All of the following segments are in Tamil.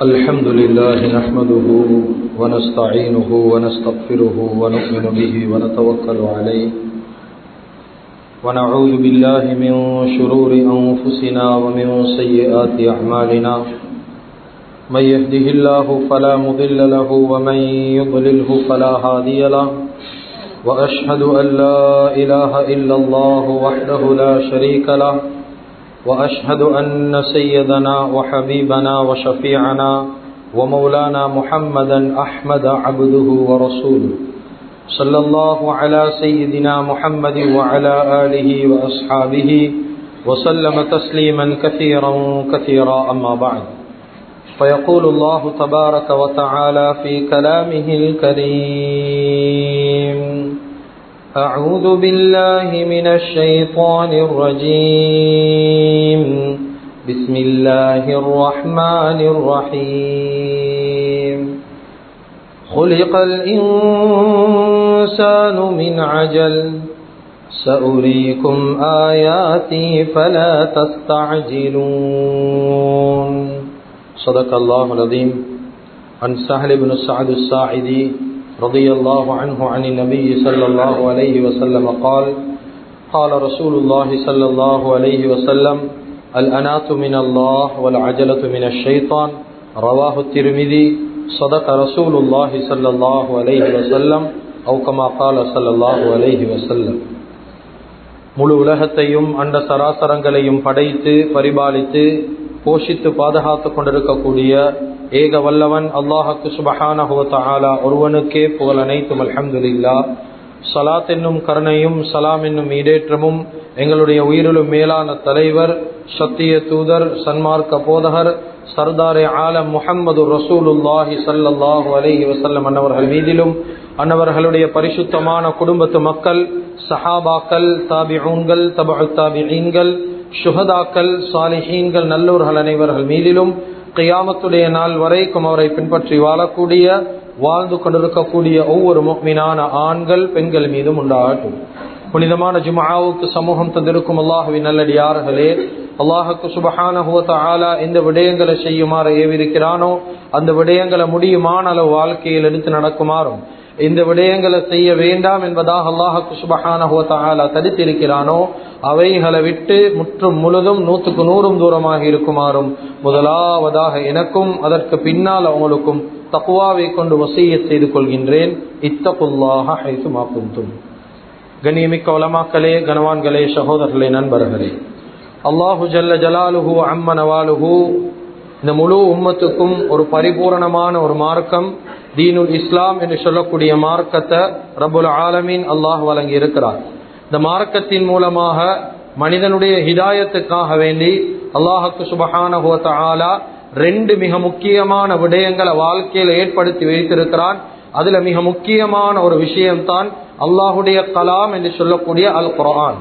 الحمد لله نحمده ونستعينه ونستغفره ونؤمن به ونتوكل عليه ونعوذ بالله من شرور أنفسنا ومن سيئات أعمالنا من يهده الله فلا مضل له ومن يضلله فلا هادي له وأشهد أن لا إله إلا الله وحده لا شريك له وأشهد أن سيدنا وحبيبنا وشفيعنا ومولانا محمدا أحمد عبده ورسوله صلى الله على سيدنا محمد وعلى آله وأصحابه وسلم تسليما كثيرا كثيرا أما بعد فيقول الله تبارك وتعالى في كلامه الكريم أعوذ بالله من الشيطان الرجيم بسم الله الرحمن الرحيم خلق الإنسان من عجل سأريكم آياتي فلا تستعجلون صدق الله العظيم. عن سهل بن سعد الساعدي رضي الله عنه عن النبي صلى الله عليه وسلم قال قال رسول الله صلى الله عليه وسلم الأنات من الله والعجلة من الشيطان رواه الترمذي صدق رسول الله صلى الله عليه وسلم أو كما قال صلى الله عليه وسلم. முழு உலகத்தையும் அண்ட சராசரங்களையும் படைத்து பரிபாலித்து போஷித்து பாதுகாத்து கொண்டிருக்கக்கூடிய ஏக வல்லவன் அல்லாஹ்வுக்கு சுப்ஹானஹு வ தஆலா ஒருவனுக்கே புகழ் அனைத்தும். அல்ஹம்துலில்லாஹ். ஸலாத் என்னும் கருணையும் சலாம் என்னும் ஈடேற்றமும் எங்களுடைய உயிரிலும் மேலான தலைவர் சத்திய தூதர் சன்மார்க்க போதகர் சர்தாரே ஆலம் முஹம்மது ரசூலுல்லாஹி ஸல்லல்லாஹு அலைஹி வஸல்லம் அன்னவர்கள் மீதிலும் அன்னவர்களுடைய பரிசுத்தமான குடும்பத்து மக்கள் சஹாபாக்கள் தாபிஊன்கள் தபஉ தாபிஈன்கள் ஷுஹதாக்கள் சாலிஹீன்கள் நல்லோர்கள் அனைவர்கள் மீதிலும் கியாமத்துடைய நாள் வரைக்கும் அவரை பின்பற்றி வாழக்கூடிய வாழ்ந்து கொண்டிருக்கக்கூடிய ஒவ்வொரு முஃமினான ஆண்கள் பெண்கள் மீதும் உண்டாகட்டும். புனிதமான ஜும்ஆவுக்கு சமூகம் தந்திருக்கும் அல்லாஹ்வின் நல்லடியார்களே, அல்லாஹ்வுக்கு சுப்ஹானஹு வ தஆலா எந்த விடயங்களை செய்யுமாறு ஏவிருக்கிறானோ அந்த விடயங்களை முடியுமான அளவு வாழ்க்கையில் எடுத்து நடக்குமாறும் இந்த விடயங்களை செய்ய வேண்டாம் என்பதாக அல்லாஹ்வுக்கு சுப்ஹானஹு வ தஆலா தடுத்திருக்கிறானோ அவைகளை விட்டு முற்றும் முழுதும் 100க்கு 100 தூரமாக இருக்குமாறும் முதலாவதாக எனக்கும் அதற்கு பின்னால் அவங்களுக்கும் தக்வாவை கொண்டு வசியத் செய்து கொள்கின்றேன். இத்தகுல்லாஹ ஹைசுமா குன்தும். கண்ணியமிக்க உலமாக்களே, கனவான்களே, சகோதரர்களே, நண்பர்களே, அல்லாஹு ஜல்ல ஜலாலுஹு அம்ம நவாலுஹு இந்த முழு உம்மத்துக்கும் ஒரு பரிபூரணமான ஒரு மார்க்கம் தீனுல் இஸ்லாம் என்று சொல்லக்கூடிய மார்க்கத்தை ரப்புல் ஆலமீன் அல்லாஹ் வழங்கி இருக்கிறார். இந்த மார்க்கத்தின் மூலமாக மனிதனுடைய ஹிதாயத்துக்காக வேண்டி அல்லாஹ்வுக்கு சுப்ஹானஹு வ தஆலா 2 மிக முக்கியமான விடயங்களை வாழ்க்கையில் ஏற்படுத்தி வைத்திருக்கிறான். அதுல மிக முக்கியமான ஒரு விஷயம்தான் அல்லாஹுடைய கலாம் என்று சொல்லக்கூடிய அல் குர்ஆன்.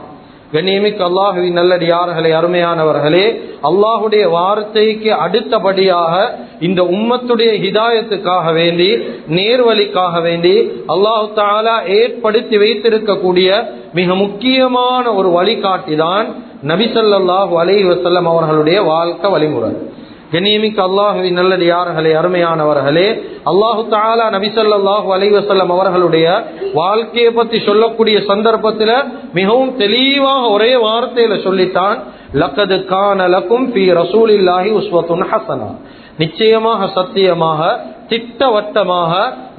கண்ணியமிக்க அல்லாஹுவின் நல்லடியார்களே, அருமையானவர்களே, அல்லாஹுடைய வார்த்தைக்கு அடுத்தபடியாக இந்த உம்மத்துடைய ஹிதாயத்துக்காக வேண்டி நேர்வழிக்காக வேண்டி அல்லாஹு தஆலா ஏற்படுத்தி வைத்திருக்கக்கூடிய மிக முக்கியமான ஒரு வழிகாட்டிதான் நபி ஸல்லல்லாஹு அலைஹி வஸல்லம் அவர்களுடைய வாழ்க்கை வழிமுறை. கண்ணியமிக்க அல்லாஹுவின் நல்லடியார்களே, அருமையானவர்களே, அல்லாஹு தஆலா நபி ஸல்லல்லாஹு அலைஹி வஸல்லம் அவர்களுடைய வாழ்க்கையை பற்றி சொல்லக்கூடிய சந்தர்ப்பத்தில் மிகவும் தெளிவாக ஒரே வார்த்தையில சொல்லித்தான், லக்கது கான லக்கும் ஃபீ ரசூலில்லாஹி உஸ்வத்துன் ஹஸனா. நிச்சயமாக சத்தியமாக திட்டவட்டமாக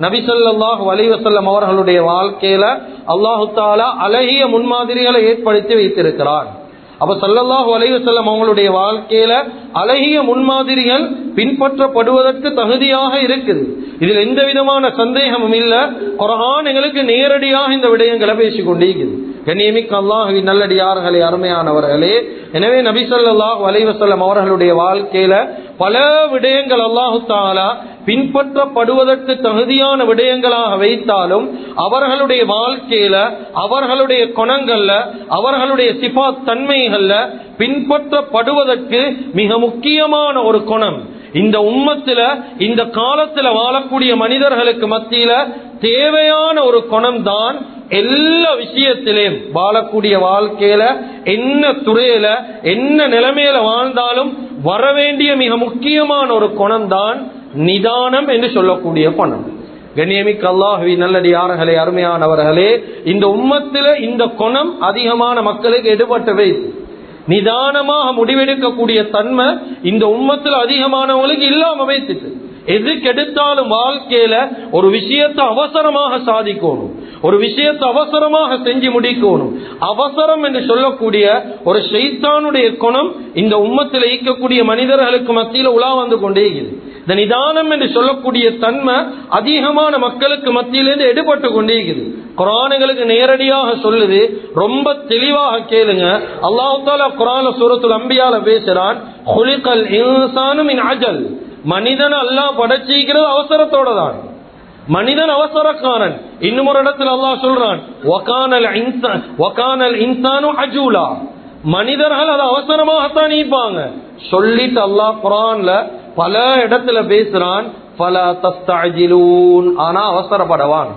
நபி ஸல்லல்லாஹு அலைஹி வஸல்லம் அவர்களுடைய வாழ்க்கையில அல்லாஹு தஆலா அழகிய முன்மாதிரிகளை ஏற்படுத்தி வைத்திருக்கிறான். அப்ப ஸல்லல்லாஹு அலைஹி வஸல்லம் அவங்களுடைய வாழ்க்கையில அழகிய முன்மாதிரிகள் பின்பற்றப்படுவதற்கு தகுதியாக இருக்குது. இதில் எந்த விதமான சந்தேகமும் இல்ல. குர்ஆன் எங்களுக்கு நேரடியாக இந்த விடயங்களை பேசிக்கொண்டிருக்குது. கண்ணியமிக்க அல்லாஹ்வின் நல்லடியார்களே, அருமையானவர்களே, எனவே நபி ஸல்லல்லாஹு அலைஹி வஸல்லம் அவர்களுடைய வாழ்க்கையில பல விடயங்கள் அல்லாஹு தஆலா பின்பற்றப்படுவதற்கு தகுதியான விடயங்களாக வைத்தாலும் அவர்களுடைய வாழ்க்கையில அவர்களுடைய குணங்கள்ல அவர்களுடைய சிஃபாத் தன்மைகள்ல பின்பற்றப்படுவதற்கு மிக முக்கியமான ஒரு குணம் இந்த உம்மத்துல இந்த காலத்துல வாழக்கூடிய மனிதர்களுக்கு மத்தியில தேவையான ஒரு குணம் தான் எல்லா விஷயத்திலையும் வாழக்கூடிய வாழ்க்கையில என்ன துறையில என்ன நிலைமையில வாழ்ந்தாலும் வரவேண்டிய மிக முக்கியமான ஒரு குணம் தான் நிதானம் என்று சொல்லக்கூடிய குணம். கண்ணியமிக்க அல்லாஹ்வின் நல்லடியார்களே, அருமையானவர்களே, இந்த உம்மத்தில இந்த குணம் அதிகமான மக்களுக்கு எடுபட்டவை. நிதானமாக முடிவெடுக்கக்கூடிய தன்மை இந்த உம்மத்தில் அதிகமானவங்களுக்கு இல்லாம வைத்துட்டு, எதுக்கு எடுத்தாலும் வாழ்க்கையில ஒரு விஷயத்தை அவசரமாக சாதிக்கணும், ஒரு விஷயத்தை அவசரமாக செஞ்சு முடிக்கணும். அவசரம் என்று சொல்லக்கூடிய ஒரு ஷைத்தானுடைய குணம் இந்த உம்மத்தில் ஈக்கக்கூடிய மனிதர்களுக்கு மத்தியில் உலா வந்து கொண்டே இருக்குது. இந்த நிதானம் என்று சொல்லக்கூடிய தன்மை அதிகமான மக்களுக்கு மத்தியிலிருந்து எடுபட்டு கொண்டே இருக்குது. குர்ஆனுக்கு நேரடியாக சொல்லுது, ரொம்ப தெளிவாக கேளுங்க. அல்லாஹ் தஆலா குர்ஆன்ல சூரத்துல் அன்பியால பேசுறான், குலிகல் இன்சானு மின் அஜல். மனிதன் அல்லாஹ் படைச்சிக்கிறது அவசரத்தோட தான். மனிதன் அவசரக்காரன். இன்னும் ஒரு இடத்துல அல்லாஹ் சொல்றான், வகானல் இன்சானு அஜூலா. மனிதர்கள் அது அவசரமாகத்தான் நீப்பாங்க சொல்லிட்டு அல்லாஹ் குர்ஆன்ல பல இடத்துல பேசுறான், ஃபலா தஸ்தஅஜிலூன். ஆனா அவசரப்படவான்.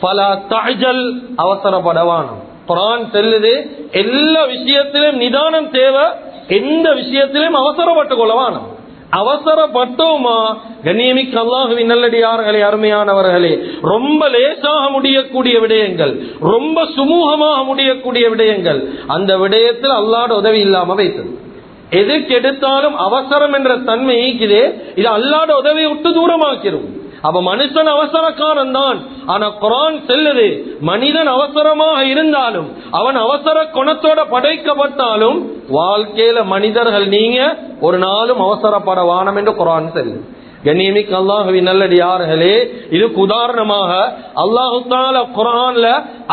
ஃபலா தஅஜல், அவசரப்படவான். குர்ஆன் சொல்லுது, எல்லா விஷயத்திலும் நிதானம் தேவை, எந்த விஷயத்திலும் அவசரப்பட்டு கொள்ளவான். அவசரப்பட்டோமா கண்ணியமிக்க அல்லாஹ்வின் நல்லடியார்களே, அருமையானவர்களே, ரொம்ப லேசாக முடியக்கூடிய விடயங்கள், ரொம்ப சுமூகமாக முடியக்கூடிய விடயங்கள், அந்த விடயத்தில் அல்லாஹ்வுடைய உதவி இல்லாம வைத்தது. எதுக்கு எடுத்தாலும் அவசரம் என்ற தன்மை ஈக்குதே, இது அல்லாஹ்வுடைய உதவியை விட்டு தூரமாக்கிறோம். அப்ப மனுஷன் அவசரக்காரன் தான். ஆனா குர்ஆன் சொல்லுது, மனிதன் அவசரமாக இருந்தாலும், அவன் அவசர குணத்தோட படைக்கப்பட்டாலும், வாழ்க்கையில மனிதர்கள் நீங்க ஒரு நாளும் அவசரப்பட வானம் என்று குர்ஆன் சொல்லுது. கண்ணியமிக்க அல்லாஹ்வின் நல்லடியார்களே, இதுக்கு உதாரணமாக அல்லாஹ் தஆலா குர்ஆன்ல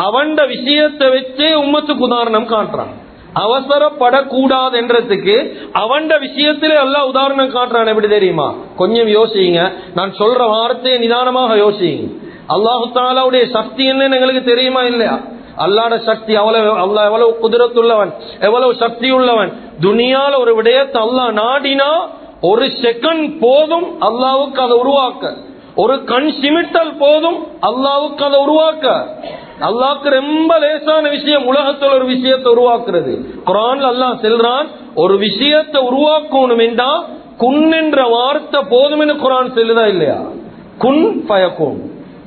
அவண்ட விஷயத்தை வச்சே உம்மத்துக்கு உதாரணம் காட்டுறான். அவசரப்படக்கூடாது என்றதுக்கு அவண்ட விஷயத்திலே அல்லாஹ் உதாரணம் காட்டுறான். எப்படி தெரியுமா? கொஞ்சம் யோசிங்க. நான் சொல்ற வார்த்தையை நிதானமாக யோசிங்க. அல்லாஹ் தஆலாவுடைய சக்தி என்னன்னு எங்களுக்கு தெரியுமா இல்லையா? அல்லாஹ்வோட சக்தி அல்லாஹ் எவ்வளவு குதிரத்துள்ளவன், எவ்வளவு சக்தி உள்ளவன். துனியால ஒரு விடயத்தை அல்லாஹ் நாடினா ஒரு செகண்ட் போதும் அல்லாஹ்வுக்கு அதை உருவாக்க. ஒரு கண் சிமிட்டல் போதும் அல்லாஹ்வுக்கு அதை உருவாக்க. அல்லாஹ்க்கு ரொம்ப லேசான விஷயம் உலகத்தில் ஒரு விஷயத்தை உருவாக்குறது. குர்ஆன்ல அல்லாஹ் சொல்றான், ஒரு விஷயத்தை உருவாக்கணும் என்றா குன் என்ற வார்த்தை போதும் என்று குர்ஆன் சொல்லுதா இல்லையா? குன் ஃபயகுன்.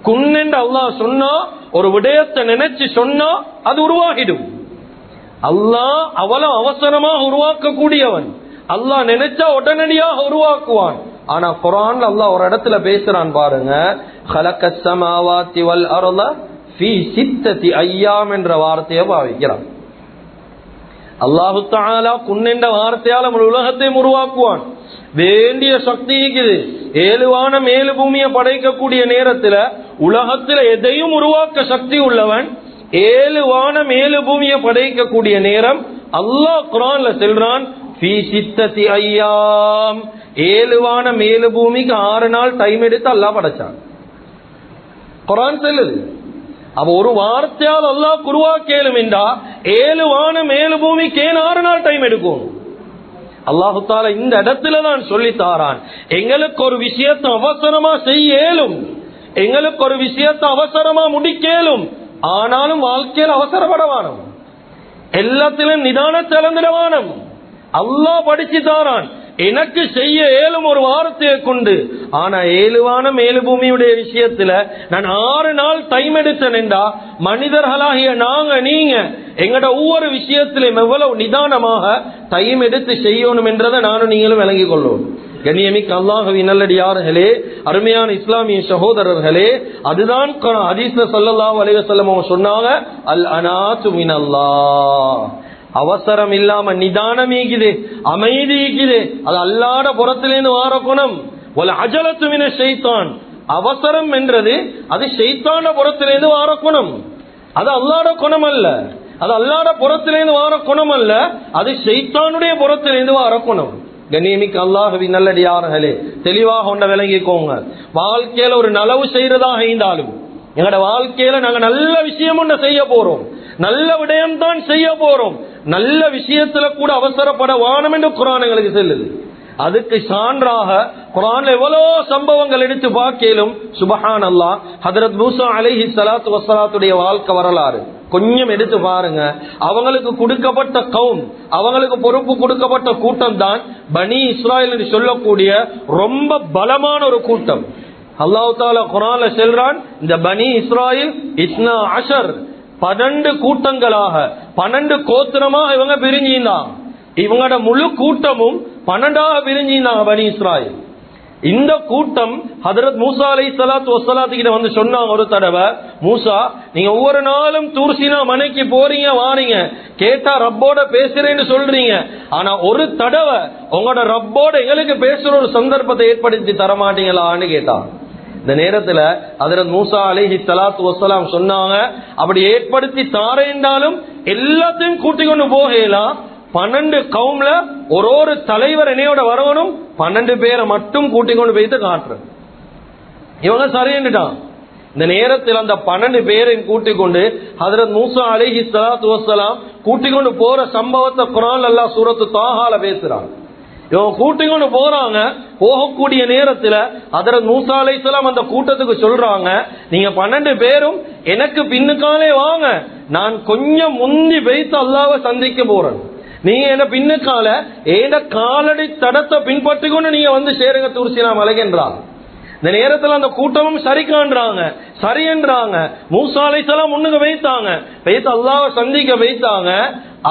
குன் என்று அல்லாஹ் சொன்னா, ஒரு விடயத்தை நினைச்சு சொன்னா அது உருவாகிடும். அல்லாஹ் அவ்வளவு அவசரமாக உருவாக்க கூடியவன். அல்லாஹ் நினைச்சா உடனடியாக உருவாக்குவான். ஆனா குர்ஆன்ல அல்லாஹ் ஒரு இடத்துல பேசுறான் பாருங்க, خلقَ السَّمَاوَاتِ وَالْأَرْضَ فِي سِتَّةِ أَيَّامٍ என்ற வார்த்தையை பாவிக்கிறான். அல்லாஹ் தஆலா குன் என்ற வார்த்தையால உலகத்தை உருவாக்குவான். வேண்டிய சக்தி இருக்குது. 7 வானம் 7 பூமியை படைக்கக்கூடிய நேரத்துல உலகத்துல எதையும் உருவாக்க சக்தி உள்ளவன். 7 வானம் 7 பூமியை படைக்கக்கூடிய நேரம் அல்லாஹ் குர்ஆன்ல சொல்றான், ஃபீ சித்தத்தி அய்யாம். 7 வானம் 7 பூமிக்கு 6 நாள் டைம் எடுத்து அல்லாஹ் படைச்சான். குர்ஆன் சொல்லுது. அப்ப ஒரு வார்த்தையால் அல்லாஹ் உருவாக்கலும் என்றா 7 வானம் 7 பூமிக்கு 6 நாள் டைம் எடுக்கும். அல்லாஹ் தஆலா இந்த இடத்துல தான் சொல்லி தாரான், எங்களுக்கு ஒரு விஷயத்தை அவசரமா செய்யலும், எங்களுக்கு ஒரு விஷயத்தை அவசரமா முடிக்கலும். ஆனாலும் வாழ்க்கையில் அவசரப்படவானம், எல்லாத்திலும் நிதானத்தை இழந்திடவானம். அல்லாஹ் படிச்சு தாரான், எனக்கு செய்ய ஏழும் ஒரு வார்த்தையை கொண்டு. ஆனா 7 வானம் 7 பூமியுடைய விஷயத்துல நான் 6 நாள் டைம் எடுத்தேன் என்றா, மனிதர்களாகிய நாங்க நீங்க எங்கட ஒவ்வொரு விஷயத்திலும் எவ்வளவு நிதானமாக டைம் எடுத்து செய்யணும் என்றதை நானும் நீங்களும் விளங்கிக் கொள்ளும். கண்ணியமிக்க அல்லாஹ்வின் நல்லடியார்களே, அருமையான இஸ்லாமிய சகோதரர்களே, அதுதான் ஹதீஸ்ல ஸல்லல்லாஹு அலைஹி வஸல்லம் சொன்னாங்க, அல் அனாத்து மினல்லாஹ். அவசரம் இல்லாம நிதானம் ஈக்குது, அமைதி ஈக்குது, அது அல்லாஹ்வுடைய புறத்திலிருந்து வார குணம். வல் அஜலத்து மின ஷைத்தான். அவசரம் என்றது அது ஷைத்தானுடைய புறத்திலிருந்து வார குணம். அது அல்லாஹ்வுடைய குணம் அல்ல, அது அல்லாஹ்வுடைய புறத்திலிருந்து வார குணம் அல்ல, அது ஷைத்தானுடைய புறத்திலிருந்து வார குணம். கண்ணியமிக்க அல்லாஹ்வின் நல்லடியார்களே, தெளிவாக ஒன்றை விளங்கிக்கோங்க. வாழ்க்கையில ஒரு நலவு செய்யறதாக இருந்தாலும், எங்களோட வாழ்க்கையில நாங்க நல்ல விஷயம் ஒண்ணு செய்ய போறோம், நல்ல விடயம் தான் செய்ய போறோம், நல்ல விஷயத்துல கூட அவசரப்பட வானம் என்று குர்ஆன் எங்களுக்கு சொல்லுது. அதுக்கு சான்றாக குர்ஆன்ல எவ்வளவு சம்பவங்கள் எடுத்து பார்க்கலும். சுப்ஹானல்லாஹ், ஹஜ்ரத் மூஸா அலைஹி ஸலாத்து வஸ்ஸலாத்துடைய வாழ்க்கை வரலாறு கொஞ்சம் எடுத்து பாருங்க. அவங்களுக்கு கொடுக்கப்பட்ட கவும், அவங்களுக்கு பொறுப்பு கொடுக்கப்பட்ட கூட்டம் தான் பனி இஸ்ராயல் என்று சொல்லக்கூடிய ரொம்ப பலமான ஒரு கூட்டம். அல்லாஹ் தஆலா குர்ஆன்ல சொல்றான், இந்த பனி இஸ்ராயில் 12 கூட்டங்களாக 12 கோத்திரமா இவங்க பிரிஞ்சிருந்தாங்க. இவங்களோட முழு கூட்டமும் 12ஆக பிரிஞ்சிருந்தாங்க பனி இஸ்ராயில். இந்த கூட்டம் ஹதரத் மூசா அலைஹிஸ்ஸலாத்து வஸ்ஸலாத்து கிட்ட வந்து சொன்னாங்க ஒரு தடவை, மூசா நீங்க ஒவ்வொரு நாளும் தூர் சீனா மலைக்கு போறீங்க வாரீங்க, கேட்டா ரப்போட பேசுறேன்னு சொல்றீங்க, ஆனா ஒரு தடவை உங்களோட ரப்போட எங்களுக்கு பேசுற ஒரு சந்தர்ப்பத்தை ஏற்படுத்தி தரமாட்டீங்களான்னு கேட்டாங்க. இந்த நேரத்துல ஹதரத் மூசா அலைஹிஸ்ஸலாத்து வஸ்ஸலாம் சொன்னாங்க, அப்படி ஏற்படுத்தி தாரேண்டாலும் எல்லாத்தையும் கூட்டிக் கொண்டு போகலாம், 12 கவும்ல ஒரு தலைவர் என்னையோட வரவனும், 12 பேரை மட்டும் கூட்டிக் கொண்டு போயிட்டு காட்டுறேன். இவங்க சரின்னுட்டான். இந்த நேரத்தில் அந்த 12 பேரையும் கூட்டிக் கொண்டு ஹதரத் மூசா அலைஹிஸ்ஸலாத்து வஸ்ஸலாம் கூட்டிக் கொண்டு போற சம்பவத்தை குர்ஆன் அல்லாஹ் சூரத்து தாஹால பேசுறாங்க. இவங்க கூட்டிக் கொண்டு போறாங்க. போகக்கூடிய நேரத்தில் ஹதரத் மூசா அலைஹிஸ்ஸலாம் அந்த கூட்டத்துக்கு சொல்றாங்க, நீங்க 12 பேரும் எனக்கு பின்னுக்காலே வாங்க, நான் கொஞ்சம் முந்தி வைத்து அல்லாஹ்வை சந்திக்க போறேன், நீங்க என்ன பின்னுக்கால ஏட காலடி தடத்தை பின்பற்றி கொண்டு நீங்க வந்து சேருங்க தூர் சீனா மலைக்கின்றாங்க. இந்த நேரத்தில் அந்த கூட்டமும் சரி காண்றாங்க, சரி என்றாங்க. மூசா அலைஹிஸ்ஸலாம் முன்னுக்கு வைத்தாங்க, வைத்து அல்லாஹ்வை சந்திக்க வைத்தாங்க.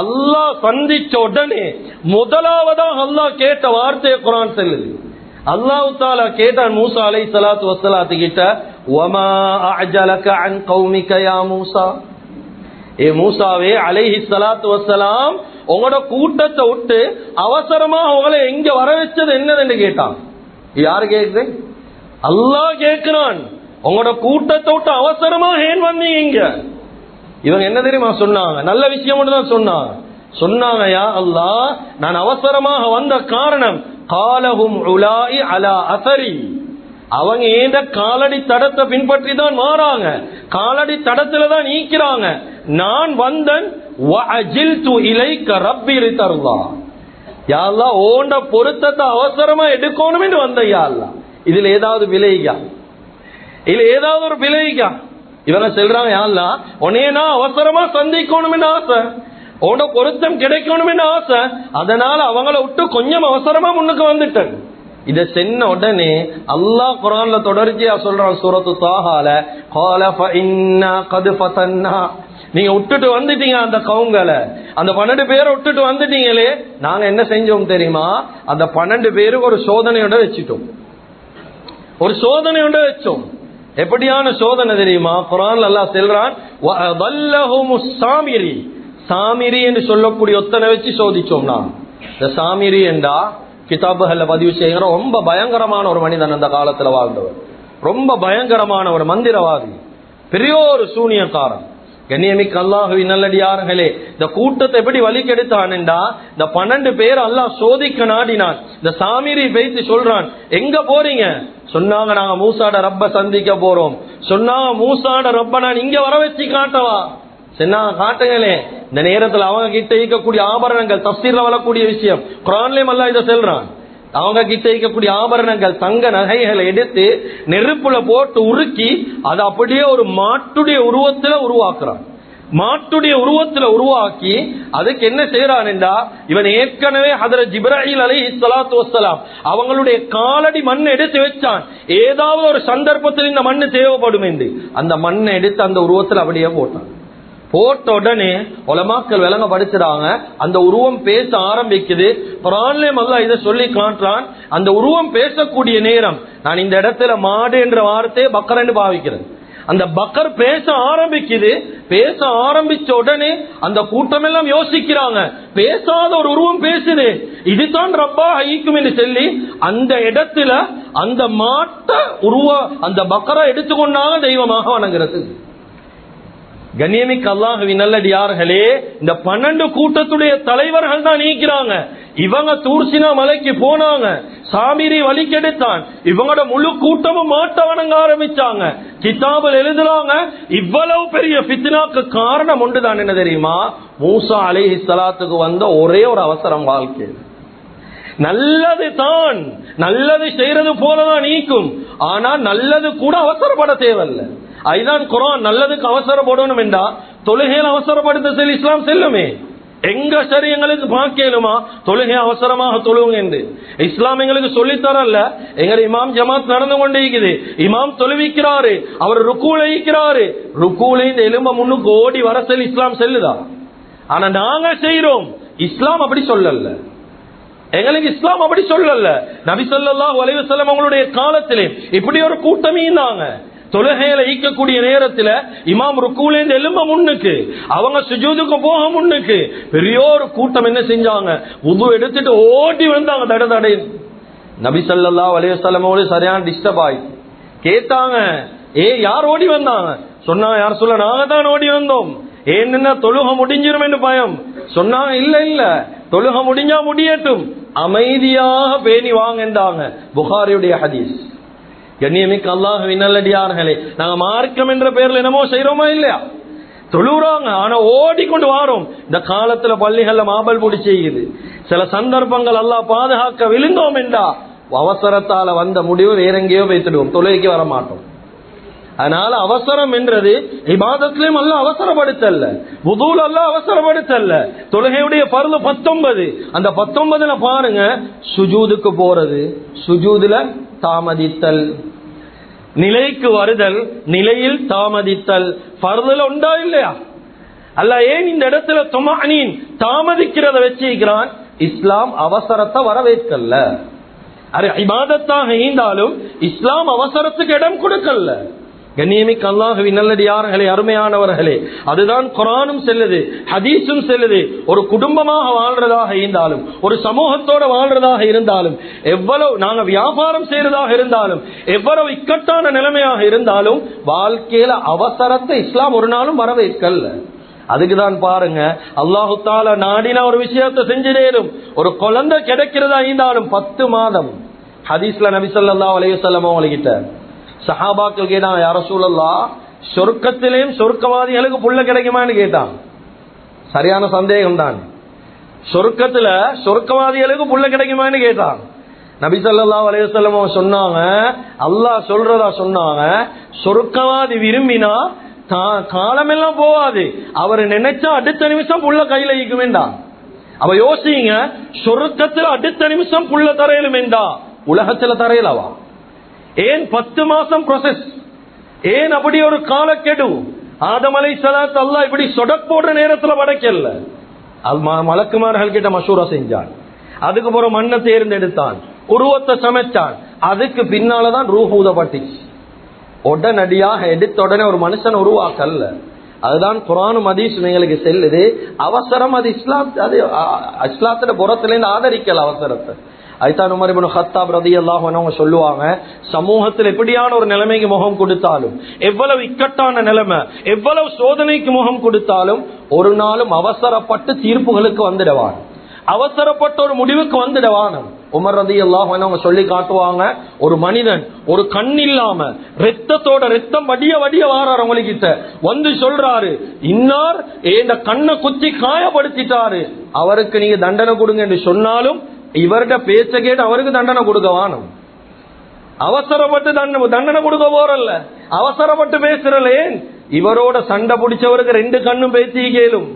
அல்லாஹ் சந்திச்ச உடனே முதலாவதாக அல்லாஹ் கேட்ட வார்த்தையை குர்ஆன் சொல்லுது. அல்லாஹ் தஆலா கேட்டான் மூசா அலைஹிஸ்ஸலாத்து வஸ்ஸலாத்து கிட்ட, வமா அஅஜலக அன் கௌமிக யா மூசா, ஏ மூசாவே அலைஹிஸ்ஸலாத்து வஸ்ஸலாம் உங்களோட கூட்டத்தை விட்டு அவசரமா உங்களை எங்க வர வச்சது என்னன்னு கேட்டான். யாரு கேக்குது? அல்லாஹ் கேட்கிறான், உங்களோட கூட்டத்தை விட்டு அவசரமா ஏன் வந்தீங்க? இவங்க என்ன தெரியுமா சொன்னாங்க? நல்ல விஷயம் மட்டும் தான் சொன்னாங்க, யா அல்லாஹ் நான் அவசரமாக வந்த காரணம் காலஹும் உலாஇ அலா அஸரி, அவங்க ஏண்ட காலடி தடத்தை பின்பற்றி தான் மாறாங்க, காலடி தடத்துல தான் நீக்கிறாங்க. நான் வந்தன் வஅஜில்து இலைக ரப்பி ரிதல்லாஹ், யா அல்லாஹ் ஓண்ட பொருத்தத்தை அவசரமா எடுக்கணும் என்று வந்த. யா அல்லாஹ் இதுல ஏதாவது விளையா? இல்ல ஏதாவது ஒரு விளையா? இவங்க சொல்றாங்க, யா அல்லாஹ் உன்னைய நான் அவசரமா சந்திக்கணும் ஆசை, உன்னோட பொருத்தம் கிடைக்கணும் ஆசை, அதனால அவங்கள விட்டு கொஞ்சம் அவசரமா முன்னுக்கு வந்துட்டேன். இத சென்ன உடனே அல்லாஹ் குர்ஆன்ல தொடர்ச்சியா சொல்றான் சூரத்து தாஹால, قال فإنا قد فتنا, நீங்க விட்டுட்டு வந்துட்டீங்க அந்த கவுங்களை, அந்த 12 பேரை விட்டுட்டு வந்துட்டீங்களே, நாங்க என்ன செஞ்சோம் தெரியுமா? அந்த 12 பேருக்கு ஒரு சோதனையோட வச்சுட்டோம், ஒரு சோதனையோட வச்சோம். எப்படியான சோதனை தெரியுமா? குர்ஆன்ல அல்லாஹ் சொல்றான், வஅதல்லஹுமுஸ் சாமிரி, சாமிரி என்று சொல்லக்கூடிய ஒத்தனை வச்சு சோதிச்சோம்னா. இந்த சாமிரி என்றா கிதாபுகள்ல பதிவு செய்கிற ரொம்ப பயங்கரமான ஒரு மனிதன், அந்த காலத்துல வாழ்ந்தவர், ரொம்ப பயங்கரமான ஒரு மந்திரவாதி, பெரிய ஒரு சூனியக்காரன். கண்ணியமிக்க அல்லாஹ்வின் நல்லடியார்களே, இந்த கூட்டத்தை எப்படி வழிகெடுத்தான் என்றா, இந்த 12 பேர் அல்லாஹ் சோதிக்க நாடினான். இந்த சாமிரி பேசி சொல்றான், எங்க போறீங்க? சொன்னாங்க, நாங்க மூசாட ரப்ப சந்திக்க போறோம். சொன்னாங்க, மூசாட ரப்ப நான் இங்க வர வச்சு காட்டவா? சொன்னாங்க, காட்டுங்களே. இந்த நேரத்தில் அவங்க கிட்ட இருக்கக்கூடிய ஆபரணங்கள், தஃசீர்ல வரக்கூடிய விஷயம், குர்ஆன்லயும் அல்லாஹ் இத சொல்றான், அவங்க கிட்ட இருக்கக்கூடிய ஆபரணங்கள், தங்க நகைகளை எடுத்து நெருப்புல போட்டு உருக்கி அதை அப்படியே ஒரு மாட்டுடைய உருவத்துல உருவாக்குறான். மாட்டுடைய உருவத்துல உருவாக்கி அதுக்கு என்ன செய்யறான் என்றா, இவன் ஏற்கனவே ஹதரத் ஜிப்ராயில் அலைஹிஸ்ஸலாத்து வஸ்ஸலாம் அவங்களுடைய காலடி மண்ணை எடுத்து வச்சான். ஏதாவது ஒரு சந்தர்ப்பத்தில் இந்த மண்ணு தேவைப்படும் என்று அந்த மண்ணை எடுத்து அந்த உருவத்துல அப்படியே போட்டான். போட்ட உடனே உலமாக்கள் விளங்கப்படுத்துறாங்க, அந்த உருவம் பேச ஆரம்பிக்குது. குர்ஆன்லயே அல்லாஹ் இதை சொல்லி காட்டுறான். அந்த உருவம் பேசக்கூடிய நேரம், நான் இந்த இடத்துல மாடு என்ற வார்த்தையை பக்கர் என்று பாவிக்கிறேன். அந்த பக்கர் பேச ஆரம்பிக்குது. பேச ஆரம்பிச்ச உடனே அந்த கூட்டம் எல்லாம் யோசிக்கிறாங்க, பேசாத ஒரு உருவம் பேசுது, இதுதான் ரப்பா ஐக்கும் என்று சொல்லி அந்த இடத்துல அந்த மாட்ட உருவ அந்த பக்கரை எடுத்துக்கொண்டாங்க தெய்வமாக வணங்குறது. கண்ணியமிக்க அல்லாஹ்வின் நல்லடியார்களே, இந்த 12 கூட்டத்துடைய தலைவர்கள் தான் நீக்கிறாங்க. இவங்க தூர் சீனா மலைக்கு போனாங்க, சாமிரி வழிகெடுத்தான், இவங்களோட முழு கூட்டமும் மாட்ட வணங்க ஆரம்பிச்சாங்க. கிதாபில் எழுதுறாங்க, இவ்வளவு பெரிய ஃபித்னாக்கு காரணம் ஒன்றுதான், என்ன தெரியுமா? மூசா அலைஹிஸ்ஸலாத்துக்கு வந்த ஒரே ஒரு அவசரம் வாழ்க்கை. நல்லது தான், நல்லது செய்யறது போலதான் நீக்கும், ஆனா நல்லது கூட அவசரப்பட தேவையில்லை. அதுதான் குர்ஆன் நல்லதுக்கு அவசரப்படணும் என்றா தொழுகையில் அவசரப்படுத்த சொல்லி இஸ்லாம் செல்லுமே. எங்க சரி எங்களுக்கு பார்க்கலுமா தொழுகை அவசரமாக தொழுவுங்க என்று இஸ்லாம் எங்களுக்கு சொல்லித்தரல. எங்க இமாம் ஜமாத் நடந்து கொண்டே இருக்குது, இமாம் தொழுவிக்கிறாரு, அவர் ருக்கூல இருக்கிறாரு, ருக்கூல இந்த எலும்ப முன்னுக்கு ஓடி வர சொல்லி இஸ்லாம் செல்லுதா? ஆனா நாங்க செய்யறோம். இஸ்லாம் அப்படி சொல்லல, எங்களுக்கு இஸ்லாம் அப்படி சொல்லல. நபி ஸல்லல்லாஹு அலைஹி வஸல்லம் அவங்களுடைய காலத்திலே இப்படி ஒரு கூட்டமே இருந்தாங்க. தொழுகையில ஈக்கக்கூடிய நேரத்தில் இமாம் ருக்கூலேந்து எலும்ப முன்னுக்கு, அவங்க சுஜூதுக்கு போக முன்னுக்கு பெரிய ஒரு கூட்டம் என்ன செஞ்சாங்க, உது எடுத்துட்டு ஓடி வந்தாங்க தட தடை. நபி ஸல்லல்லாஹு அலைஹி வஸல்லம் அவங்களுக்கு சரியான டிஸ்டர்ப் ஆயிடுச்சு. கேட்டாங்க, யார் ஓடி வந்தாங்க? சொன்னாங்க, யார் சொல்ல, நாங்க தான் ஓடி வந்தோம். ஏன்னா தொழுகை முடிஞ்சிரும் என்று பயம். சொன்னாங்க, இல்ல இல்ல, தொழுகை முடிஞ்சா முடியட்டும், அமைதியாக பேணி வாங்கன்றாங்க. புகாரியுடைய ஹதீஸ். கண்ணியமிக்க அல்லாஹ்வின் நல்லடியார்களே, நாங்க மார்க்கம் என்ற பெயர்ல என்னமோ செய்யறோமா இல்லையா? தொழுறாங்க, ஆனா ஓடிக்கொண்டு வாரோம். இந்த காலத்துல பள்ளிகள்ல மாபல் பிடி செய்யுது. சில சந்தர்ப்பங்கள் அல்லாஹ் பாதுகாக்க விழுந்தோம் என்றா அவசரத்தால வந்த முடிவு வேற எங்கேயோ வைத்துடுவோம், தொழுகைக்கு வர மாட்டோம். அதனால அவசரம் என்றது இபாதத்திலும் அல்ல அவசரப்படுத்தல்ல, வுதுல அல்ல அவசரப்படுத்தல்ல. தொழுகையுடைய பர்து 19. அந்த 19ல பாருங்க, சுஜூதுக்கு போறது, சுஜூதுல தாமதித்தல், நிலைக்கு வருதல், நிலையில் தாமதித்தல், பர்துல உண்டா இல்லையா? அல்ல ஏன் இந்த இடத்துல துமானீன் தாமதிக்கிறத வச்சிருக்கிறான்? இஸ்லாம் அவசரத்தை வரவேற்கல்ல. அது இபாதத்தாக இருந்தாலும் இஸ்லாம் அவசரத்துக்கு இடம் கொடுக்கல. கண்ணியமிக்க அல்லாஹ்வின் நல்லடியார்களே, அருமையானவர்களே, அதுதான் குர்ஆனும் செல்லுது, ஹதீஸும் செல்லுது. ஒரு குடும்பமாக வாழ்றதாக இருந்தாலும், ஒரு சமூகத்தோட வாழ்றதாக இருந்தாலும், எவ்வளவு நாங்க வியாபாரம் செய்யறதாக இருந்தாலும், எவ்வளவு இக்கட்டான நிலைமையாக இருந்தாலும், வாழ்க்கையில அவசரத்தை இஸ்லாம் ஒரு நாளும் வரவேற்கல்ல. அதுக்குதான் பாருங்க, அல்லாஹு தஆலா நாடினா ஒரு விஷயத்தை செஞ்சிடேரும். ஒரு குழந்தை கிடைக்கிறதா இருந்தாலும் 10 மாதம். ஹதீஸ்ல நபி ஸல்லல்லாஹு அலைஹி வஸல்லம் அவங்ககிட்ட சஹாபாக்கள் கேட்டாங்க, யா ரசூலல்லாஹ், சொர்க்கத்திலேயும் சொர்க்கவாதிகளுக்கு புள்ள கிடைக்குமான்னு கேட்டாங்க. சரியான சந்தேகம் தான். சொர்க்கத்துல சொர்க்கவாதிகளுக்கு புள்ள கிடைக்குமான்னு கேட்டாங்க. நபி ஸல்லல்லாஹு அலைஹி வஸல்லம் சொன்னாங்க, அல்லாஹ் சொல்றதா சொன்னாங்க, சொர்க்கவாதி விரும்பினா காலமெல்லாம் போவாது, அவர் நினைச்சா அடுத்த நிமிஷம் புள்ள கையில ஈக்குமெண்டா. அவ யோசிங்க, சொர்க்கத்துல அடுத்த நிமிஷம் புள்ள தரையிலுமெண்டா, உலகத்துல தரையிலவா? ஏன் 10 மாசம் ப்ரோசஸ்? ஏன் அப்படி ஒரு காலக்கெடு? ஆதம் அலைஹிஸ்ஸலாத்து அல்லாஹ் இப்படி சொடக் போடுற நேரத்துல படைக்கல. மலக்குமார்கள் கிட்ட மஷூரா செஞ்சான், அதுக்கப்புறம் மண்ணை தேர்ந்தெடுத்தான், உருவத்தை சமைச்சான், அதுக்கு பின்னாலதான் ரூஹ் ஊதப்பட்டுச்சு. உடனடியாக எடுத்த உடனே ஒரு மனுஷன் உருவாக்கல்ல. அதுதான் குர்ஆனும் ஹதீஸும் எங்களுக்கு செல்லுது. அவசரம் அது இஸ்லாத்துல புறத்திலேருந்து ஆதரிக்கல அவசரத்தை. ஐதான் உமர் இப்னு கத்தாப் ரலியல்லாஹு அன்ஹு சொல்லுவாங்க, சமூகத்தில் எப்படியான ஒரு நிலைமைக்கு முகம் கொடுத்தாலும், எவ்வளவு இக்கட்டான நிலைமை, எவ்வளவு சோதனைக்கு முகம் கொடுத்தாலும், ஒரு நாளும் அவசரப்பட்டு தீர்ப்புகளுக்கு வந்துடுவான், அவசரப்பட்ட ஒரு முடிவுக்கு வந்துடுவான். உமர் ரலியல்லாஹு அன்ஹு சொல்லி காட்டுவாங்க, ஒரு மனிதன் ஒரு கண் இல்லாம ரத்தத்தோட ரத்தம் வடிய வடிய வாரார் அவங்ககிட்ட வந்து சொல்றாரு, இன்னார் இந்த கண்ணை குத்தி காயப்படுத்திட்டாரு, அவருக்கு நீங்க தண்டனை கொடுங்க என்று சொன்னாலும் இவர்கிட்ட பேச்ச கேட்டு அவருக்கு தண்டனை கொடுக்கவானும். அவசரப்பட்டு தண்டனை கொடுக்க போறல்ல, அவசரப்பட்டு பேசுறல. இவரோட சண்டை பிடிச்சவருக்கு 2 கண்ணும் பேசி கேளும்.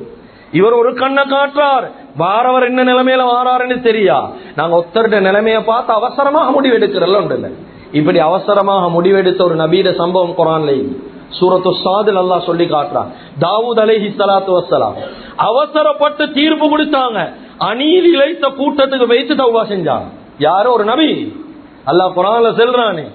இவர் ஒரு கண்ணை காட்டுறார், வாரவர் என்ன நிலைமையில வாராருன்னு தெரியா. நாங்க ஒத்தருடைய நிலைமையை பார்த்து அவசரமாக முடிவெடுக்கிறல்ல உண்டு. இப்படி அவசரமாக முடிவெடுத்த ஒரு நபீட சம்பவம் குர்ஆன்ல சூரத்து ஸாத்ல அல்லாஹ் சொல்லி காட்டுறான். தாவூத் அலைஹிஸ்ஸலாத்து வஸ்ஸலாம் அவசரப்பட்டு தீர்ப்பு கொடுத்தாங்க, அநீதி இழைத்த கூட்டத்துக்கு வைத்து தௌபா செஞ்சாங்க. யாரோ ஒரு நபி. அல்லாஹ் குர்ஆன்ல சொல்றானே,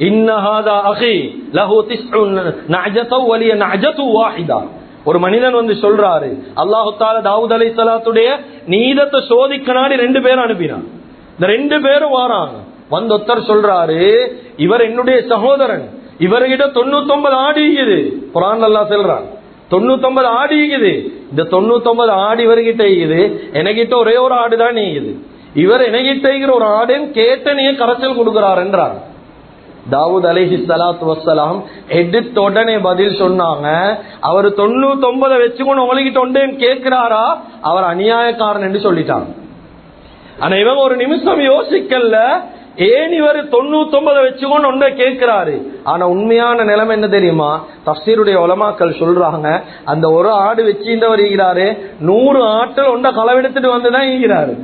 இன்ன ஹாதா அகி லஹு 9 நஅஜது வலிய நஅஜது வாஹிதா. ஒரு மனிதன் வந்து சொல்றாரு, அல்லாஹ் தஆலா தாவூத் அலைஹிஸ்ஸலாத்துடைய நீதத்தை சோதிக்க நாடி 2 பேர் அனுப்பினான். இந்த 2 பேரும் வராங்க. வந்து ஒருத்தர் சொல்றாரு, இவர் என்னுடைய சகோதரன், இவர்கிட்ட 99 ஆடு இருக்குது. குர்ஆன்ல அல்லாஹ் சொல்றான் 99 ஆடு இருக்குது. இந்த 99 ஆடு இவர்கிட்ட இருக்குது, எனக்கிட்ட ஒரே ஒரு ஆடு தான் நீக்குது. இவர் எனக்கிட்ட இருக்கிற ஒரு ஆடுன்னு கேட்ட நீங்க கரைச்சல் கொடுக்கிறார் என்றார். தாவூத் அலைஹிஸ்ஸலாத்து வஸ்ஸலாம் எடுத்த உடனே பதில் சொன்னாங்க, அவர் 99 வச்சுக்கொண்டு உங்ககிட்ட ஒன்றேன்னு கேட்கிறாரா, அவர் அநியாயக்காரன் என்று சொல்லிட்டாங்க. ஆனா இவங்க ஒரு நிமிஷம் யோசிக்கல, ஏன் இவர் 99 வச்சுக்கொண்டு ஒன்றை கேட்கிறாரு? ஆனா உண்மையான நிலைமை என்ன தெரியுமா? தஃசீருடைய உலமாக்கள் சொல்றாங்க, அந்த ஒரு ஆடு வச்சுட்டவர் ஈகிறாரு, 100 ஆட்கள் ஒன்றை களவெடுத்துட்டு வந்துதான் ஈகிறாரு.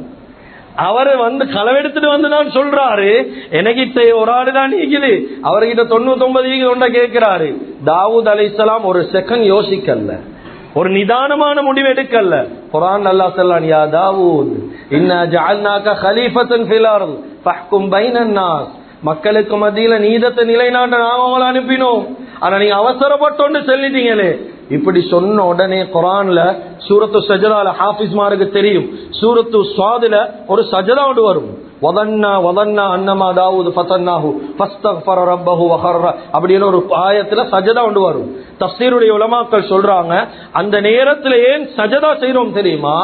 அவரு களவெடுத்துட்டு வந்துதான் சொல்றாரு, எனக்கிட்ட ஒரு ஆடு தான் ஈக்குது, அவர்கிட்ட 99 ஈகு ஒன்றை கேட்கிறாரு. தாவூத் அலைஹிஸ்ஸலாம் ஒரு செகண்ட் யோசிக்கல, ஒரு நிதானமான முடிவு எடுக்கல. குர்ஆன் அல்லாஹ் சொல்றான், யா தாவூத் இன்னா ஜஅல்நாக கலீஃபத்தன் ஃபில் அர்த் ஃபஹ்கும் பைனன் நாஸ், மக்களுக்கு மத்தியில நீதத்தை நிலைநாட்ட நாம அவங்களை அனுப்பினோம், ஆனா நீங்க அவசரப்பட்டோன்னு சொல்லிட்டீங்களே. இப்படி சொன்ன உடனே குர்ஆன்ல சூரத்து சஜதால ஹாஃபிஸ்மாருக்கு தெரியும், சூரத்து ஸாதுல ஒரு சஜதா ஒன்று வரும், வதன்னா அன்னமா தாவூத் ஃபதன்னாஹு ஃபஸ்தக்ஃபர ரப்பஹு வஹர்ர அப்படின ஒரு ஆயத்துல சஜதா ஒன்று வரும். தஃசீருடைய உலமாக்கள் சொல்றாங்க, அந்த நேரத்துல ஏன் சஜதா செய்றோம் தெரியுமா?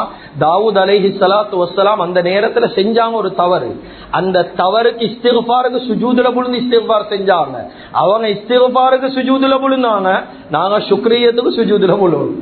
தாவூத் அலைஹிஸ்ஸலாத்து வஸ்ஸலாம் அந்த நேரத்துல செஞ்சாங்க ஒரு தவறு, அந்த தவறுக்கு இஸ்திக்ஃபாருக்கு சுஜூதுல விழுந்து இஸ்திக்ஃபார் செஞ்சாங்க. அவங்க இஸ்திக்ஃபாருக்கு சுஜூதுல விழுந்தாங்க, நாங்க சுக்ரியத்துக்கு சுஜூதுல விழுவோம்.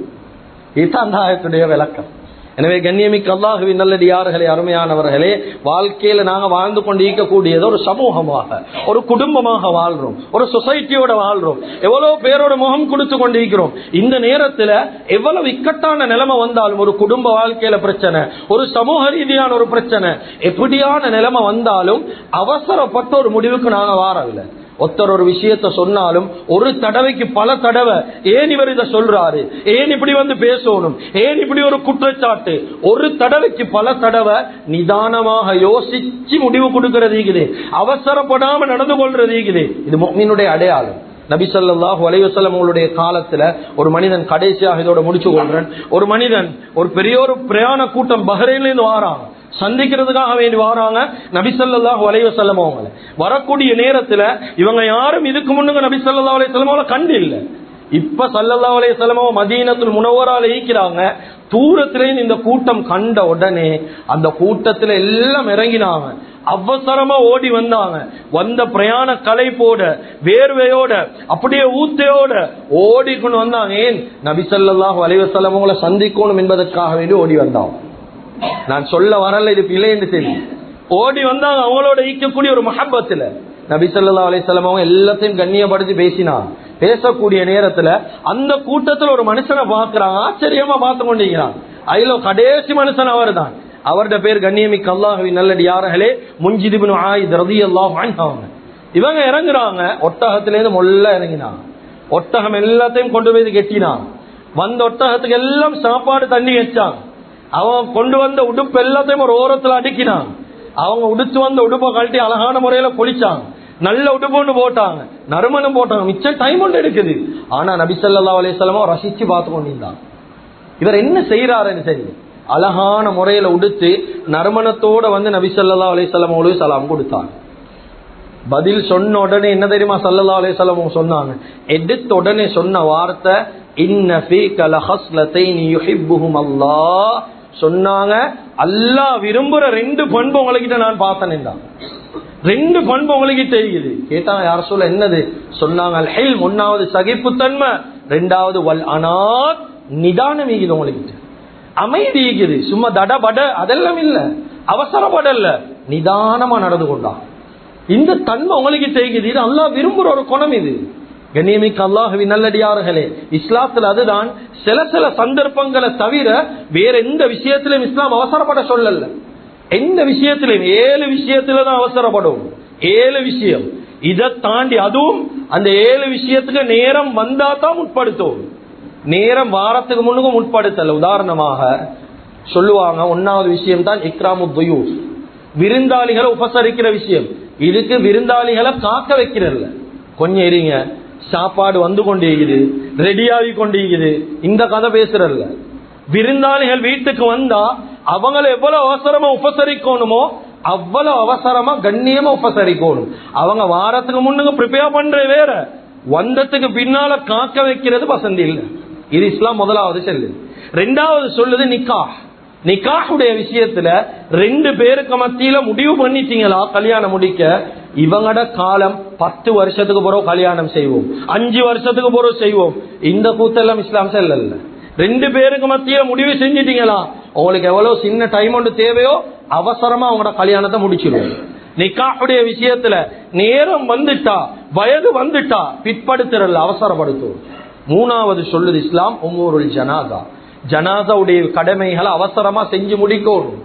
இதுதான் அந்த ஆயத்துடைய விளக்கம். எனவே கண்ணியமிக்க அல்லாஹ்வின் நல்லடியார்களே, அருமையானவர்களே, வாழ்க்கையில நாங்க வாழ்ந்து கொண்டு இருக்கக்கூடியது ஒரு சமூகமாக, ஒரு குடும்பமாக வாழ்றோம், ஒரு சொசைட்டியோட வாழ்றோம், எவ்வளவு பேரோட முகம் கொடுத்து கொண்டு இருக்கிறோம். இந்த நேரத்துல எவ்வளவு இக்கட்டான நிலைமை வந்தாலும், ஒரு குடும்ப வாழ்க்கையில பிரச்சனை, ஒரு சமூக ரீதியான ஒரு பிரச்சனை, எப்படியான நிலைமை வந்தாலும் அவசரப்பட்ட ஒரு முடிவுக்கு நாங்க வாரவில்லை. ஒருத்தர் ஒரு விஷயத்த சொன்னாலும் ஒரு தடவைக்கு பல தடவை, ஏன் இவர் இதை சொல்றாரு, ஏன் இப்படி பேசணும், ஏன் இப்படி ஒரு குற்றச்சாட்டு, ஒரு தடவைக்கு பல தடவை நிதானமாக யோசிச்சு முடிவு கொடுக்கிறது இருக்குது, அவசரப்படாம நடந்து கொள்றது இருக்குது. இது முஃமினுடைய அடையாளம். நபி ஸல்லல்லாஹு அலைஹி வஸல்லம் அவங்களுடைய காலத்துல ஒரு மனிதன், கடைசியாக இதோட முடிச்சு கொள்றேன், ஒரு மனிதன் ஒரு பெரிய ஒரு பிரயாண கூட்டம் பஹ்ரைன்ல இருந்து வாராங்க, சந்திக்கிறதுக்காக வேண்டி வராங்க. நபி ஸல்லல்லாஹு அலைஹி வஸல்லம் அவங்கள வரக்கூடிய நேரத்துல இவங்க யாரும் இதுக்கு முன்னுங்க நபி ஸல்லல்லாஹு அலைஹி வஸல்லம் அவங்கள கண்டு இல்ல. இப்ப ஸல்லல்லாஹு அலைஹி வஸல்லம் மதீனத்துல் முனவ்வரால ஈக்கிறாங்க. தூரத்திலே இந்த கூட்டம் கண்ட உடனே அந்த கூட்டத்துல எல்லாம் இறங்கினாங்க, அவசரமா ஓடி வந்தாங்க. வந்த பிரயாண களைப்போட, வேர்வையோட, அப்படியே ஊத்தையோட ஓடிக்கொண்டு வந்தாங்க. ஏன்? நபி ஸல்லல்லாஹு அலைஹி வஸல்லம் அவங்கள சந்திக்கணும் என்பதற்காக வேண்டி ஓடி வந்தாங்க. நான் சொல்ல வரல, இது பிள்ளை என்று தெரியும். ஓடி வந்தாங்க அவங்களோட ஈக்கக்கூடிய ஒரு மஹப்பத்துல. நபி ஸல்லல்லாஹு அலைஹி வஸல்லம் அவங்க எல்லாத்தையும் கண்ணியப்படுத்தி பேசினாங்க. பேசக்கூடிய நேரத்துல அந்த கூட்டத்துல ஒரு மனுஷனை பாக்குறாங்க, ஆச்சரியமா பார்த்து கொண்டிருக்கிறாங்க. அதுல கடைசி மனுஷன் அவர் தான். அவருடைய பேர் கண்ணியமிக்க அல்லாஹ்வின் நல்லடியார்களே, முன்ஜித் இப்னு ஆயித் ரலியல்லாஹு அன்ஹு. இவங்க இறங்குறாங்க, ஒட்டகத்திலேருந்து மொல்ல இறங்கினாங்க. ஒட்டகம் எல்லாத்தையும் கொண்டு போய் கெட்டினாங்க. வந்த ஒட்டகத்துக்கு எல்லாம் சாப்பாடு தண்ணி வச்சாங்க. அவங்க கொண்டு வந்த உடுப்பு எல்லாத்தையும் ஒரு ஓரத்துல அடுக்கினாங்க. அவங்க உடுத்து வந்த உடுப்பை கழட்டி அழகான முறையில பொழிச்சாங்க. நல்ல உடுப்பு ஒன்று போட்டாங்க, நறுமணம் போட்டாங்க. மிச்சம் டைம் ஒன்று எடுக்குது. ஆனா நபி ஸல்லல்லாஹு அலைஹி வஸல்லம் ரசிச்சு பார்த்து கொண்டிருந்தாங்க. இவர் என்ன செய்யறாருன்னு தெரியும். அழகான முறையில உடுத்து நறுமணத்தோட நபி ஸல்லல்லாஹு அலைஹி வஸல்லம் அவங்களுக்கு சலாம் கொடுத்தாங்க. பதில் சொன்ன உடனே என்ன தெரியுமா ஸல்லல்லாஹு அலைஹி வஸல்லம் சொன்னாங்க? எடுத்த உடனே சொன்ன வார்த்தை, இன்ன ஃபீக லஹஸ்லத்தைன் யுஹிப்புஹும் அல்லாஹ். சொன்னாங்க, அல்லாஹ் விரும்புற 2 பண்பு உங்ககிட்ட நான் பார்த்தேன். 2 பண்பு உங்ககிட்ட இருக்குது. கேட்டாங்க, யார் சொல்ல என்னது? சொன்னாங்க, அல் ஹில்ம், ஒன்னாவது சகிப்புத்தன்மை, 2வது வல் அனாத், நிதானம் இருக்குது உங்ககிட்ட, அமைதி இருக்குது. சும்மா தடபட அதெல்லாம் இல்ல, அவசரப்படல, நிதானமா நடந்து கொண்டா. இந்த தன்மை உங்ககிட்ட இருக்குது. இது அல்லாஹ் விரும்புற ஒரு குணம். இது கண்ணியமிக்க அல்லாஹ்வின் நல்லடியார்களே, இஸ்லாத்துல அதுதான். சில சந்தர்ப்பங்களை தவிர வேற எந்த விஷயத்திலும் இஸ்லாம் அவசரப்பட சொல்லல. எந்த விஷயத்திலும் 7 விஷயத்துல தான் அவசரப்படும். 7 விஷயம். இதை தாண்டி அதுவும் அந்த 7 விஷயத்துக்கு நேரம் வந்தா தான் முற்படுத்தும். நேரம் வாரத்துக்கு முன்னுக்கும் முற்படுத்தல. உதாரணமாக சொல்லுவாங்க, 1வது விஷயம் தான் இக்ராமு துயூஃப், விருந்தாளிகளை உபசரிக்கிற விஷயம். இதுக்கு விருந்தாளிகளை காக்க வைக்கிறல்ல, கொஞ்சம் இருங்க, சாப்பாடு வந்து கொண்டிருக்குது, ரெடியாகி கொண்டிருக்குது, இந்த கதை பேசுறல்ல. விருந்தாளிகள் வீட்டுக்கு வந்தா அவங்களை எவ்வளவு அவசரமா உபசரிக்கணுமோ அவ்வளவு அவசரமா கண்ணியமா உபசரிக்கணும். அவங்க வாரத்துக்கு முன்னுக்கு ப்ரிப்பேர் பண்ற வேற, வந்ததுக்கு பின்னால காக்க வைக்கிறது வசந்தி இல்லை. இது இஸ்லாம் முதலாவது சொல்லுது. 2வது சொல்லுது நிக்காஹ். நிக்காஹுடைய விஷயத்துல 2 பேருக்கு மத்தியில முடிவு பண்ணிட்டீங்களா கல்யாணம் முடிக்க, இவங்கட காலம் 10 வருஷத்துக்கு பிறகு கல்யாணம் செய்வோம், 5 வருஷத்துக்கு பிறகு செய்வோம், இந்த கூத்தெல்லாம் இஸ்லாம் செல்லல. 2 பேருக்கு மத்தியில முடிவு செஞ்சிட்டீங்களா, உங்களுக்கு எவ்வளவு சின்ன டைம் ஒன்று தேவையோ அவசரமா அவங்களோட கல்யாணத்தை முடிச்சிருவோம். நிக்காஹுடைய விஷயத்துல நேரம் வந்துட்டா, வயது வந்துட்டா பிற்படுத்துறல்ல, அவசரப்படுத்தும். மூணாவது சொல்லுது இஸ்லாம் உமூருல் ஜனாதா, ஜனாதாவுடைய கடமைகளை அவசரமா செஞ்சு முடிக்கணும்.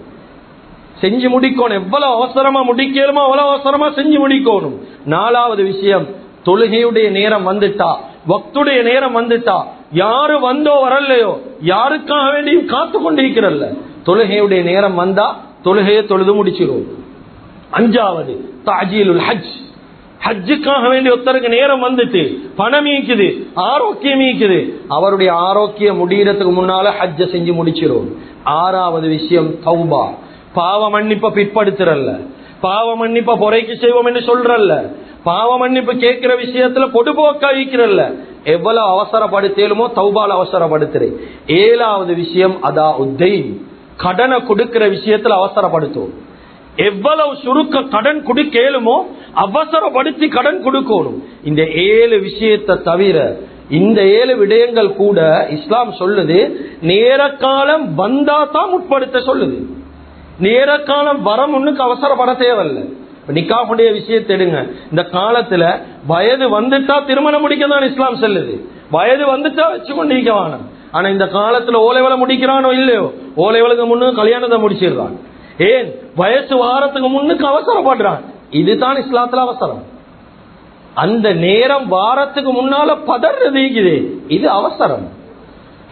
எவ்வளவு அவசரமா முடிக்கணுமோ அவ்வளவு அவசரமா செஞ்சு முடிக்கணும். நாலாவது விஷயம், தொழுகையுடைய நேரம் வந்துட்டா, வக்துடைய நேரம் வந்துட்டா, யாரு வந்தோ வரலையோ யாருக்காக வேண்டியும் காத்து கொண்டிருக்கிறல்ல, தொழுகையுடைய நேரம் வந்தா தொழுகையை தொழுது முடிச்சிரும். அஞ்சாவது தாஜீலுல் ஹஜ், ஹஜ்ஜுக்காக வேண்டிய ஒருத்தருக்கு நேரம் வந்துட்டு, பணம் ஈக்குது, ஆரோக்கியம் ஈக்குது, அவருடைய ஆரோக்கியம் முடியறதுக்கு முன்னால ஹஜ்ஜ செஞ்சு முடிச்சிரும். ஆறாவது விஷயம் தௌபா, பாவ மன்னிப்ப பிற்படுத்துறல்ல, பாவ மன்னிப்ப பொறைக்கு செய்வோம் என்று சொல்றல்ல, பாவ மன்னிப்பு கேட்கிற விஷயத்துல பொடுபோக்கா வைக்கிறல்ல, எவ்வளவு அவசரப்படுத்தலுமோ தௌபால அவசரப்படுத்துறேன். ஏழாவது விஷயம் அதா உத்தைன், கடனை கொடுக்கிற விஷயத்துல அவசரப்படுத்தும். எவ்வளவு சுருக்க கடன் கொடுக்கலுமோ அவசரப்படுத்தி கடன் கொடுக்கணும். இந்த 7 விஷயத்தை தவிர இந்த 7 விடயங்கள் கூட இஸ்லாம் சொல்லுது நேர காலம் வந்தா தான் முற்படுத்த சொல்லுது. நேர காலம் வர முன்னுக்கு அவசரப்பட தேவையில்லை. நிக்காஹுடைய விஷயத்தை எடுங்க, இந்த காலத்துல வயது வந்துட்டா திருமணம் முடிக்கதான் இஸ்லாம் சொல்லுது. வயது வந்துட்டா வச்சு கொண்டிருக்க வேணும். ஆனா இந்த காலத்துல ஓலைவலை முடிக்கிறானோ இல்லையோ, ஓலைவலுக்கு முன்னு கல்யாணத்தை முடிச்சிடுறான். ஏன்? வயசு வாரத்துக்கு முன்னுக்கு அவசரப்படுறான். இதுதான் இஸ்லாத்துல அவசரம். அந்த நேரம் வாரத்துக்கு முன்னால பதறது, இது அவசரம்.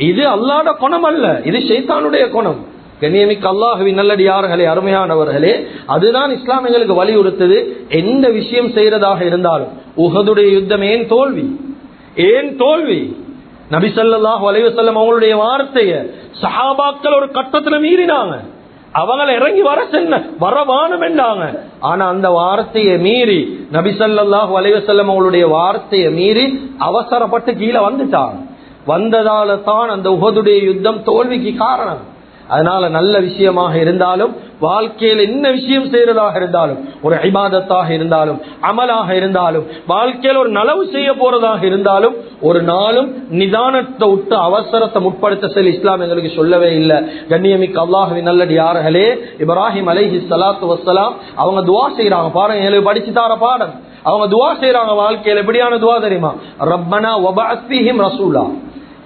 இது அல்லாஹ்வுடைய குணம் அல்ல, இது ஷைத்தானுடைய குணம். கண்ணியமிக்க அல்லாஹ்வின் நல்லடியார்களே, அருமையானவர்களே, அதுதான் இஸ்லாம் எங்களுக்கு வலியுறுத்தது. எந்த விஷயம் செய்யறதாக இருந்தாலும், உஹதுடைய யுத்தம் ஏன் தோல்வி? நபி ஸல்லல்லாஹு அலைஹி வஸல்லம் அவங்களுடைய வார்த்தையை சஹாபாக்கள் ஒரு கட்டத்துல மீறினாங்க. அவங்களை இறங்கி வர வானம் என்றாங்க. ஆனா அந்த வார்த்தையை மீறி, நபி ஸல்லல்லாஹு அலைஹி வஸல்லம் அவங்களுடைய வார்த்தையை மீறி அவசரப்பட்டு கீழே வந்துட்டாங்க. வந்ததால தான் அந்த உஹதுடைய யுத்தம் தோல்விக்கு காரணம். அதனால நல்ல விஷயமாக இருந்தாலும், வாழ்க்கையில் என்ன விஷயம் செய்யறதாக இருந்தாலும், ஒரு இபாதத்தாக இருந்தாலும், அமலாக இருந்தாலும், வாழ்க்கையில் ஒரு நலவு செய்ய போறதாக இருந்தாலும், ஒரு நாளும் நிதானத்தை விட்டு அவசரத்தை முற்படுத்த செல் இஸ்லாம் எங்களுக்கு சொல்லவே இல்லை. கண்ணியமிக்க அல்லாஹ்வின் நல்லடியார்களே, இப்ராஹிம் அலைஹி ஸலாத்து வஸ்ஸலாம் அவங்க துஆ செய்யறாங்க. பாருங்க, எங்களுக்கு படிச்சு தார பாடம். அவங்க துஆ செய்யறாங்க. வாழ்க்கையில் எப்படியான துஆ தெரியுமா? ரப்பனா வபஅத் ஃபீஹிம் ரசூலா,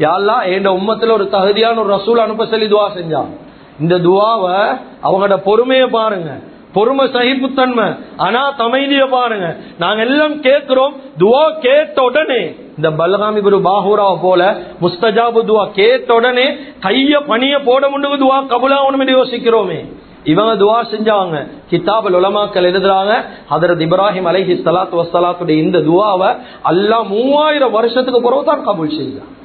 யா அல்லாஹ் என்ற உம்மத்துல ஒரு தகுதியான ஒரு ரசூல் அனுப்ப சொல்லி துவா செஞ்சான். இந்த துவாவை அவங்களோட பொறுமையை பாருங்க, பொறுமை, சகிப்புத்தன்மை, ஆனா அமைதியை பாருங்க. நாங்க எல்லாம் கேட்கிறோம், துவா கேட்ட உடனே இந்த பல்காமி குரு பாஹூராவை போல முஸ்தஜாபு துவா கேட்ட உடனே கைய பணிய போட முன்னுக்கு துவா கபுலாகணும் யோசிக்கிறோமே. இவங்க துவா செஞ்சாங்க. கிதாபுல் உலமாக்கள் எழுதுறாங்க, ஹதரத் இப்ராஹிம் அலைஹி ஸலாத்து வஸ்ஸலாத்துடைய இந்த துவாவை அல்லாஹ் 3000 வருஷத்துக்கு பிறகு தான் கபூல் செஞ்சான்.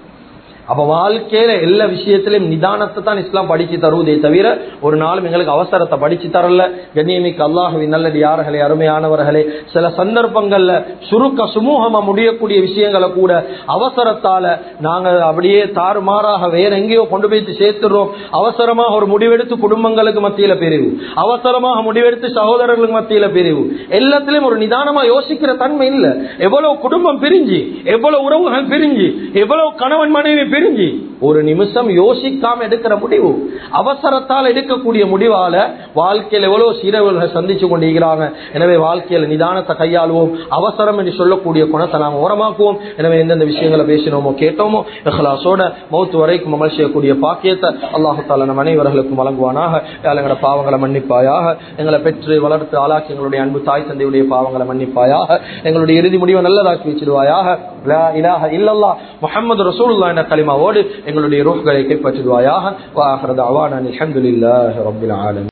அப்ப வாழ்க்கையில எல்லா விஷயத்திலும் நிதானத்தை தான் இஸ்லாம் படிச்சு தருவதே தவிர ஒரு நாளும் எங்களுக்கு அவசரத்தை படிச்சு தரல. கண்ணியமிக்க அல்லாஹ்வின் நல்லடியார்களே, அருமையானவர்களே, சில சந்தர்ப்பங்கள்ல சுருக்க சுமூகமா முடியக்கூடிய விஷயங்களை கூட அவசரத்தால நாங்க அப்படியே தாறுமாறாக வேற எங்கேயோ கொண்டு போய் சேர்த்துடுறோம். அவசரமாக ஒரு முடிவெடுத்து குடும்பங்களுக்கு மத்தியில பிரிவு, அவசரமாக முடிவெடுத்து சகோதரர்களுக்கு மத்தியில பிரிவு, எல்லாத்திலும் ஒரு நிதானமா யோசிக்கிற தன்மை இல்லை. எவ்வளவு குடும்பம் பிரிஞ்சு, எவ்வளவு உறவுகள் பிரிஞ்சு, எவ்வளவு கணவன் மனைவி பிரிஞ்சு, ஒரு நிமிஷம் யோசிக்காம எடுக்கிற முடிவு, அவசரத்தால் எடுக்கக்கூடிய முடிவால வாழ்க்கையில் எவ்வளவு சீரவர்கள் சந்திச்சு கொண்டிருக்கிறாங்க. எனவே வாழ்க்கையில நிதானத்தை கையாளுவோம், அவசரம் என்று சொல்லக்கூடிய குணத்தை நாம ஓரமாக்குவோம். எனவே எந்தெந்த விஷயங்களை பேசினோமோ கேட்டோமோ இஹ்லாஸோட மௌத் வரைக்கும் அமல் செய்யக்கூடிய பாக்கியத்தை அல்லாஹ் தஆலா நம் அனைவர்களுக்கும் வழங்குவானாக. எங்களோட பாவங்களை மன்னிப்பாயாக, எங்களை பெற்று வளர்த்து ஆளாக்கி எங்களுடைய அன்பு தாய் தந்தையுடைய பாவங்களை மன்னிப்பாயாக, எங்களுடைய இறுதி முடிவை நல்லதாக்கி வச்சிருவாயாக. லா இலாஹ இல்லல்லாஹ் முஹம்மது ரசூலுல்லாஹ் என்ற கலிமாவோடு எங்களுடைய ரூஹ்களை கைப்பற்றுவாயாக. வ ஆகிரு தஅவானா அல்ஹம்துலில்லாஹி ரப்பில் ஆலமீன்.